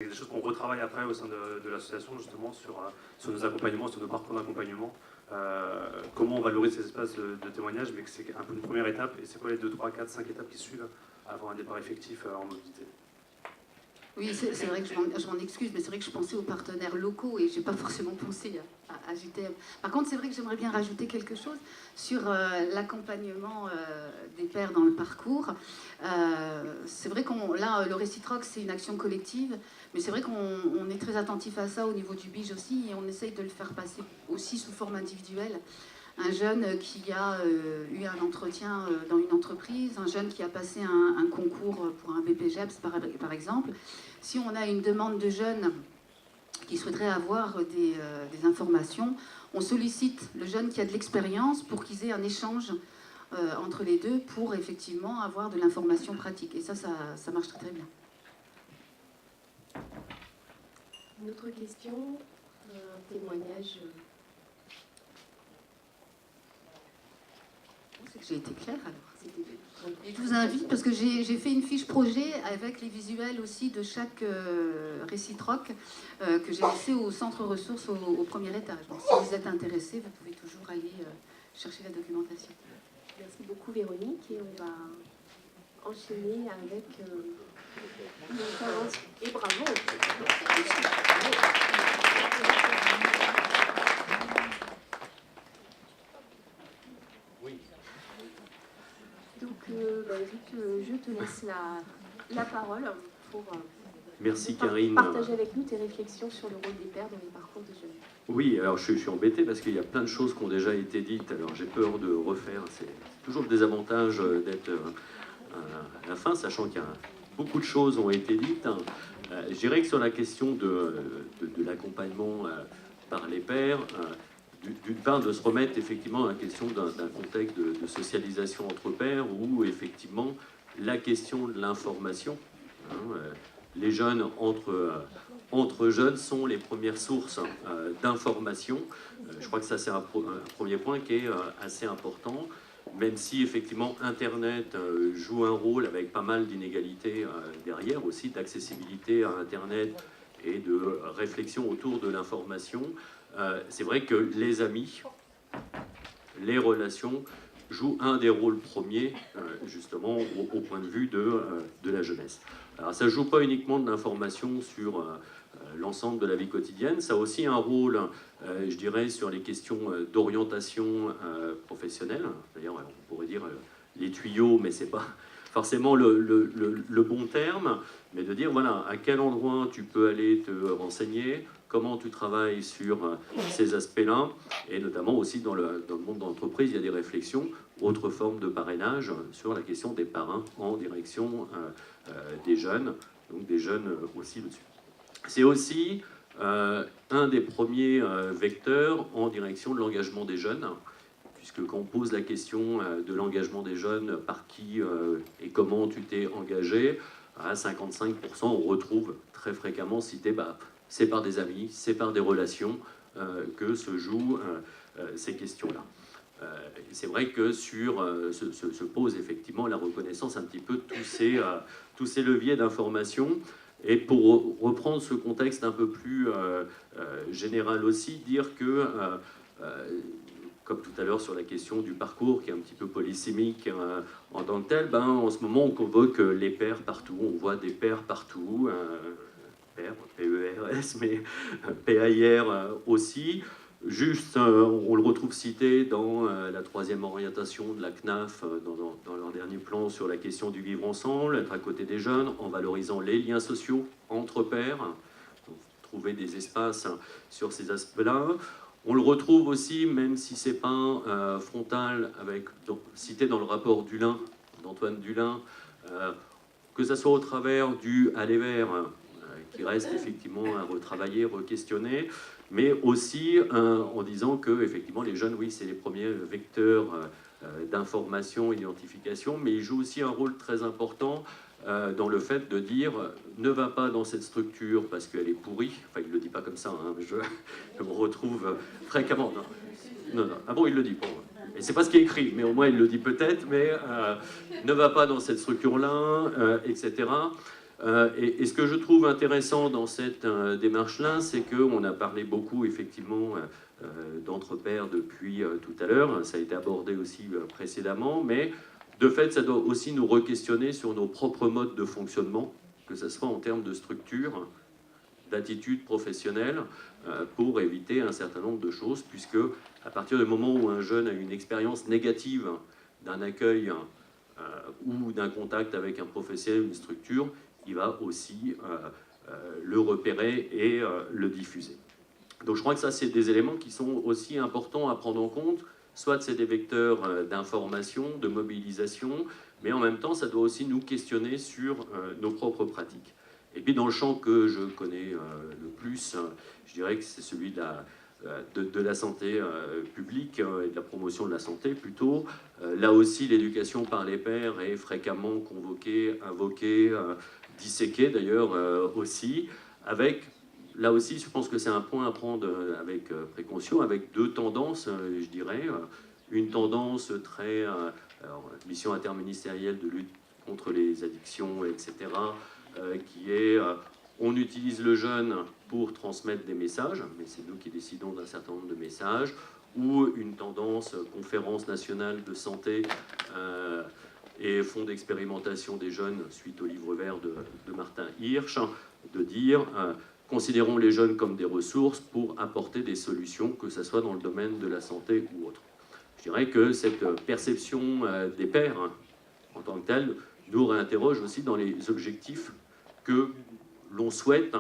des choses qu'on retravaille après au sein de l'association, justement, sur nos accompagnements, sur nos parcours d'accompagnement. Comment on valorise ces espaces de témoignage, mais que c'est un peu une première étape. Et c'est quoi les 2, 3, 4, 5 étapes qui suivent avant un départ effectif en mobilité? Oui, c'est vrai que je m'en excuse, mais c'est vrai que je pensais aux partenaires locaux et je n'ai pas forcément pensé à JTM. Par contre, c'est vrai que j'aimerais bien rajouter quelque chose sur l'accompagnement des pairs dans le parcours. C'est vrai là, le réciproque, c'est une action collective, mais c'est vrai qu'on est très attentif à ça au niveau du BIJ aussi, et on essaye de le faire passer aussi sous forme individuelle. Un jeune qui a eu un entretien dans une entreprise, un jeune qui a passé un concours pour un BPGEPS par exemple. Si on a une demande de jeunes qui souhaiteraient avoir des informations, on sollicite le jeune qui a de l'expérience pour qu'ils aient un échange entre les deux pour effectivement avoir de l'information pratique. Et ça marche très très bien. Une autre question, un témoignage. C'est que j'ai été claire alors. Et je vous invite, parce que j'ai fait une fiche projet avec les visuels aussi de chaque réciproque que j'ai laissé au centre ressources au premier étage. Donc si vous êtes intéressé, vous pouvez toujours aller chercher la documentation. Merci beaucoup Véronique, et on va enchaîner avec une intervention. Et bravo. Donc, je te laisse la parole pour Merci, Karine. partager avec nous tes réflexions sur le rôle des pairs dans les parcours de jeunes. Oui, alors je suis embêté parce qu'il y a plein de choses qui ont déjà été dites, alors j'ai peur de refaire. C'est toujours le désavantage d'être à la fin, sachant qu'il y a beaucoup de choses ont été dites. Je dirais que sur la question de l'accompagnement par les pairs, d'une part, de se remettre effectivement à la question d'un contexte de socialisation entre pairs, où effectivement la question de l'information, les jeunes entre jeunes sont les premières sources d'information. Je crois que ça c'est un premier point qui est assez important, même si effectivement Internet joue un rôle avec pas mal d'inégalités derrière aussi, d'accessibilité à Internet et de réflexion autour de l'information. C'est vrai que les amis, les relations jouent un des rôles premiers, justement, au point de vue de la jeunesse. Alors, ça ne joue pas uniquement de l'information sur l'ensemble de la vie quotidienne, ça a aussi un rôle, je dirais, sur les questions d'orientation professionnelle. D'ailleurs, on pourrait dire les tuyaux, mais ce n'est pas forcément le bon terme, mais de dire, voilà, à quel endroit tu peux aller te renseigner, comment tu travailles sur ces aspects-là, et notamment aussi dans le monde d'entreprise, il y a des réflexions, autre forme de parrainage sur la question des parrains en direction des jeunes, donc des jeunes aussi dessus. C'est aussi un des premiers vecteurs en direction de l'engagement des jeunes, puisque quand on pose la question de l'engagement des jeunes, par qui et comment tu t'es engagé, à 55%, on retrouve très fréquemment cité, c'est par des amis, c'est par des relations que se jouent ces questions-là. C'est vrai que se pose effectivement la reconnaissance un petit peu de tous ces leviers d'information. Et pour reprendre ce contexte un peu plus général aussi, dire que, comme tout à l'heure sur la question du parcours, qui est un petit peu polysémique en tant que tel, en ce moment on convoque les pairs partout, on voit des pairs partout, pairs, P-E-R-S, mais P-A-I-R aussi. Juste, on le retrouve cité dans la troisième orientation de la CNAF, dans leur dernier plan sur la question du vivre ensemble, être à côté des jeunes, en valorisant les liens sociaux entre pairs, trouver des espaces sur ces aspects-là. On le retrouve aussi, même si c'est pas frontal, cité dans le rapport Dulin, d'Antoine Dulin, que ce soit au travers du Aller vers, qui reste effectivement à retravailler, re-questionner, mais aussi en disant que effectivement les jeunes, oui, c'est les premiers vecteurs d'information, identification, mais ils jouent aussi un rôle très important dans le fait de dire ne va pas dans cette structure parce qu'elle est pourrie. Enfin, il ne le dit pas comme ça, hein, je me retrouve fréquemment. Non. Ah bon, il le dit, bon. Et c'est pas ce qui est écrit, mais au moins il le dit peut-être, mais ne va pas dans cette structure-là, etc. Et ce que je trouve intéressant dans cette démarche-là, c'est qu'on a parlé beaucoup, effectivement, d'entre-pairs depuis tout à l'heure. Ça a été abordé aussi précédemment, mais de fait, ça doit aussi nous re-questionner sur nos propres modes de fonctionnement, que ce soit en termes de structure, d'attitude professionnelle, pour éviter un certain nombre de choses, puisque à partir du moment où un jeune a une expérience négative d'un accueil ou d'un contact avec un professionnel ou une structure, il va aussi le repérer et le diffuser. Donc je crois que ça, c'est des éléments qui sont aussi importants à prendre en compte, soit c'est des vecteurs d'information, de mobilisation, mais en même temps, ça doit aussi nous questionner sur nos propres pratiques. Et puis dans le champ que je connais le plus, je dirais que c'est celui de la santé publique et de la promotion de la santé plutôt. Là aussi, l'éducation par les pairs est fréquemment convoquée, invoquée, disséquée d'ailleurs aussi, avec, là aussi, je pense que c'est un point à prendre avec précaution, avec deux tendances, je dirais. Une tendance très mission interministérielle de lutte contre les addictions, etc., qui est on utilise le jeune pour transmettre des messages, mais c'est nous qui décidons d'un certain nombre de messages, ou une tendance conférence nationale de santé et fonds d'expérimentation des jeunes suite au livre vert de Martin Hirsch, de dire considérons les jeunes comme des ressources pour apporter des solutions, que ce soit dans le domaine de la santé ou autre. Je dirais que cette perception des pairs en tant que telle nous réinterroge aussi dans les objectifs que l'on souhaite,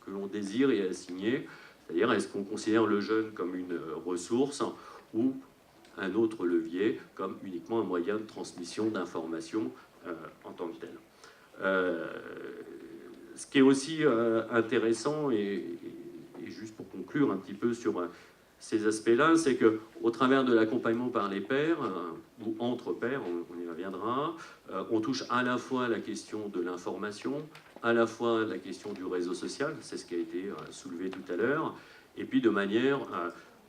que l'on désire et assigner. C'est-à-dire, est-ce qu'on considère le jeune comme une ressource ou un autre levier comme uniquement un moyen de transmission d'informations en tant que tel. Ce qui est aussi intéressant, et juste pour conclure un petit peu sur ces aspects-là, c'est qu'au travers de l'accompagnement par les pairs, ou entre pairs, on y reviendra, on touche à la fois la question de l'information, à la fois la question du réseau social, c'est ce qui a été soulevé tout à l'heure, et puis de manière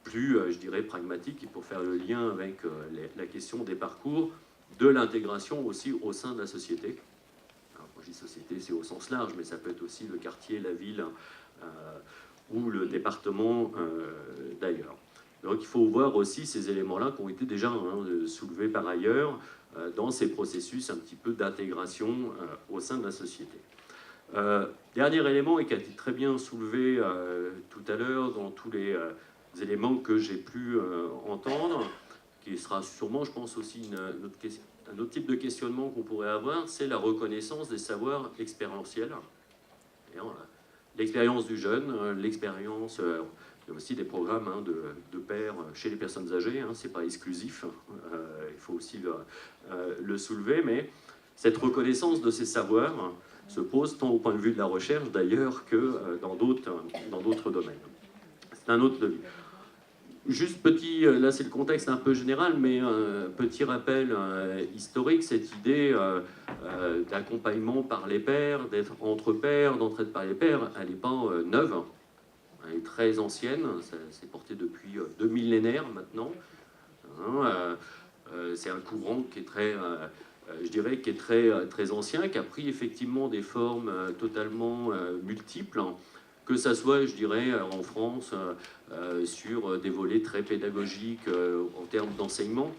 plus, je dirais, pragmatique, et pour faire le lien avec la question des parcours, de l'intégration aussi au sein de la société. Alors, quand je dis société, c'est au sens large, mais ça peut être aussi le quartier, la ville, ou le département d'ailleurs. Donc il faut voir aussi ces éléments-là qui ont été déjà soulevés par ailleurs dans ces processus un petit peu d'intégration au sein de la société. Dernier élément, et qui a été très bien soulevé tout à l'heure dans tous les éléments que j'ai pu entendre, qui sera sûrement, je pense, aussi un autre type de questionnement qu'on pourrait avoir, c'est la reconnaissance des savoirs expérientiels. L'expérience du jeune, l'expérience, il y a aussi des programmes de pairs chez les personnes âgées, c'est pas exclusif, il faut aussi le soulever, mais cette reconnaissance de ces savoirs se pose tant au point de vue de la recherche d'ailleurs que dans d'autres domaines. C'est un autre levier. Juste petit, là c'est le contexte un peu général, mais petit rappel historique, cette idée d'accompagnement par les pairs, d'être entre pairs, d'entraide par les pairs, elle n'est pas neuve, elle est très ancienne, c'est porté depuis 2 millénaires maintenant. C'est un courant qui est très, je dirais, qui est très ancien, qui a pris effectivement des formes totalement multiples, que ça soit, je dirais, en France, sur des volets très pédagogiques en termes d'enseignement,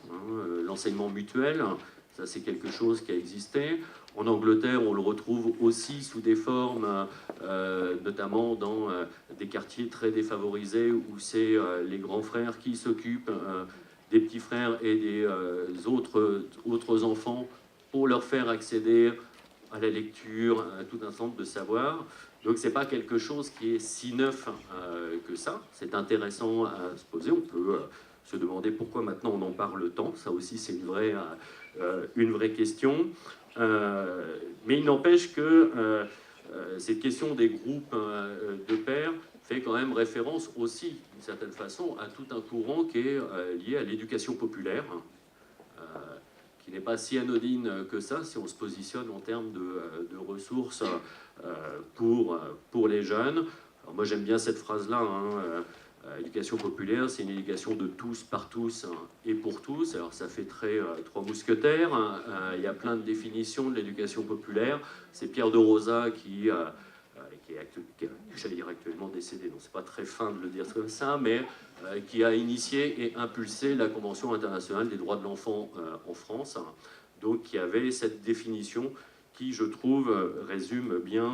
l'enseignement mutuel, ça c'est quelque chose qui a existé. En Angleterre, on le retrouve aussi sous des formes, notamment dans des quartiers très défavorisés, où c'est les grands frères qui s'occupent des petits frères et des autres enfants pour leur faire accéder à la lecture, à tout un ensemble de savoirs. Donc c'est pas quelque chose qui est si neuf que ça. C'est intéressant à se poser. On peut se demander pourquoi maintenant on en parle tant. Ça aussi c'est une vraie question. Mais il n'empêche que cette question des groupes de pairs fait quand même référence aussi, d'une certaine façon, à tout un courant qui est lié à l'éducation populaire, qui n'est pas si anodine que ça, si on se positionne en termes de ressources pour les jeunes. Alors moi j'aime bien cette phrase-là, L'éducation populaire, c'est une éducation de tous, par tous et pour tous. Alors ça fait très trois mousquetaires. Il y a plein de définitions de l'éducation populaire. C'est Pierre de Rosa qui est, j'allais dire actuellement décédé, donc c'est pas très fin de le dire comme ça, mais qui a initié et impulsé la Convention internationale des droits de l'enfant en France, donc qui avait cette définition qui, je trouve, résume bien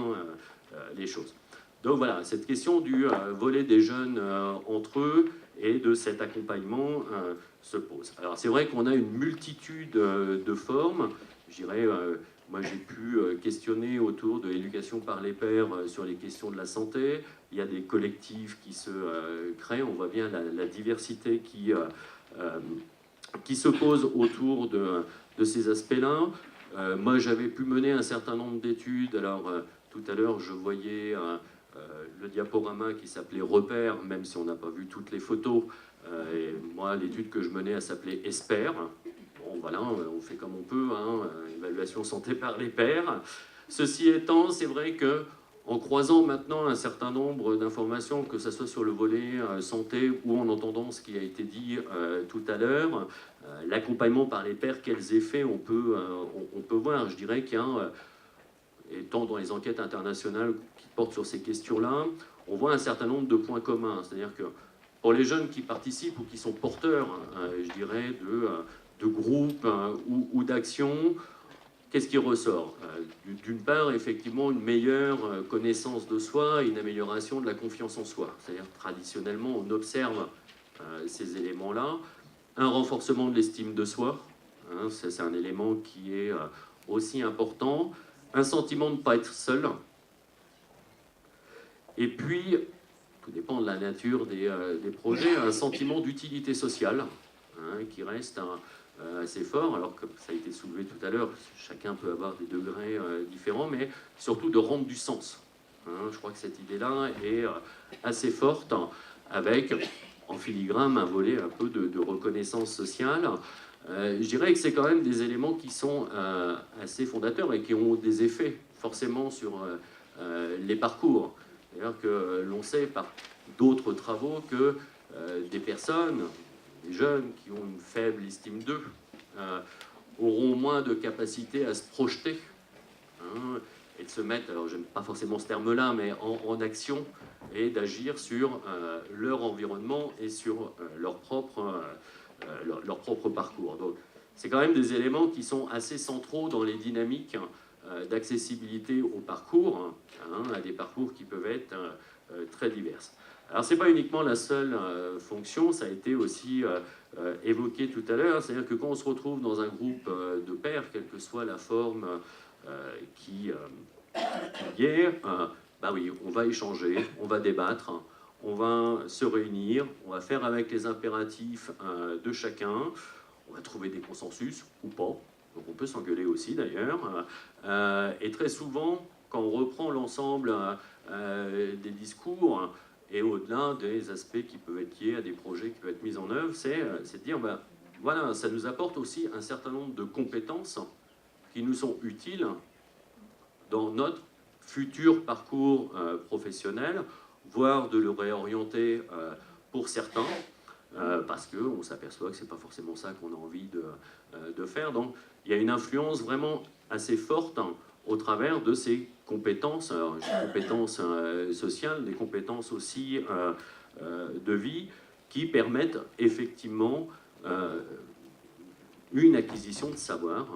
les choses. Donc voilà, cette question du volet des jeunes entre eux et de cet accompagnement se pose. Alors c'est vrai qu'on a une multitude de formes, je dirais. Moi, j'ai pu questionner autour de l'éducation par les pairs sur les questions de la santé. Il y a des collectifs qui se créent. On voit bien la diversité qui se pose autour de ces aspects-là. Moi, j'avais pu mener un certain nombre d'études. Alors, tout à l'heure, je voyais le diaporama qui s'appelait Repères, même si on n'a pas vu toutes les photos. Et moi, l'étude que je menais, elle s'appelait Espère. Bon, voilà, on fait comme on peut, évaluation santé par les pairs. Ceci étant, c'est vrai que en croisant maintenant un certain nombre d'informations, que ce soit sur le volet santé ou en entendant ce qui a été dit tout à l'heure, l'accompagnement par les pairs, quels effets on peut voir. Je dirais qu'il y a, étant dans les enquêtes internationales qui portent sur ces questions-là, on voit un certain nombre de points communs. C'est-à-dire que pour les jeunes qui participent ou qui sont porteurs, je dirais, de groupes ou d'actions, qu'est-ce qui ressort? D'une part, effectivement, une meilleure connaissance de soi et une amélioration de la confiance en soi. C'est-à-dire, traditionnellement, on observe ces éléments-là. Un renforcement de l'estime de soi, c'est un élément qui est aussi important. Un sentiment de ne pas être seul. Et puis, tout dépend de la nature des projets, un sentiment d'utilité sociale qui reste assez fort, alors que ça a été soulevé tout à l'heure, chacun peut avoir des degrés différents, mais surtout de rendre du sens. Je crois que cette idée-là est assez forte, avec en filigrane un volet un peu de reconnaissance sociale. Je dirais que c'est quand même des éléments qui sont assez fondateurs et qui ont des effets forcément sur les parcours. D'ailleurs que l'on sait par d'autres travaux que des personnes, des jeunes qui ont une faible estime d'eux, auront moins de capacité à se projeter et de se mettre, alors j'aime pas forcément ce terme-là, mais en action et d'agir sur leur environnement et sur leur propre parcours. Donc c'est quand même des éléments qui sont assez centraux dans les dynamiques d'accessibilité au parcours, à des parcours qui peuvent être très diverses. Alors c'est pas uniquement la seule fonction, ça a été aussi évoqué tout à l'heure, c'est-à-dire que quand on se retrouve dans un groupe de pairs, quelle que soit la forme qui est, bah oui, on va échanger, on va débattre, on va se réunir, on va faire avec les impératifs de chacun, on va trouver des consensus ou pas, donc on peut s'engueuler aussi d'ailleurs, et très souvent, quand on reprend l'ensemble des discours, et au-delà des aspects qui peuvent être liés à des projets qui peuvent être mis en œuvre, c'est de dire, ben, voilà, ça nous apporte aussi un certain nombre de compétences qui nous sont utiles dans notre futur parcours professionnel, voire de le réorienter pour certains, parce qu'on s'aperçoit que ce n'est pas forcément ça qu'on a envie de faire. Donc il y a une influence vraiment assez forte au travers de ces compétences, alors, compétences sociales, des compétences aussi de vie, qui permettent effectivement une acquisition de savoir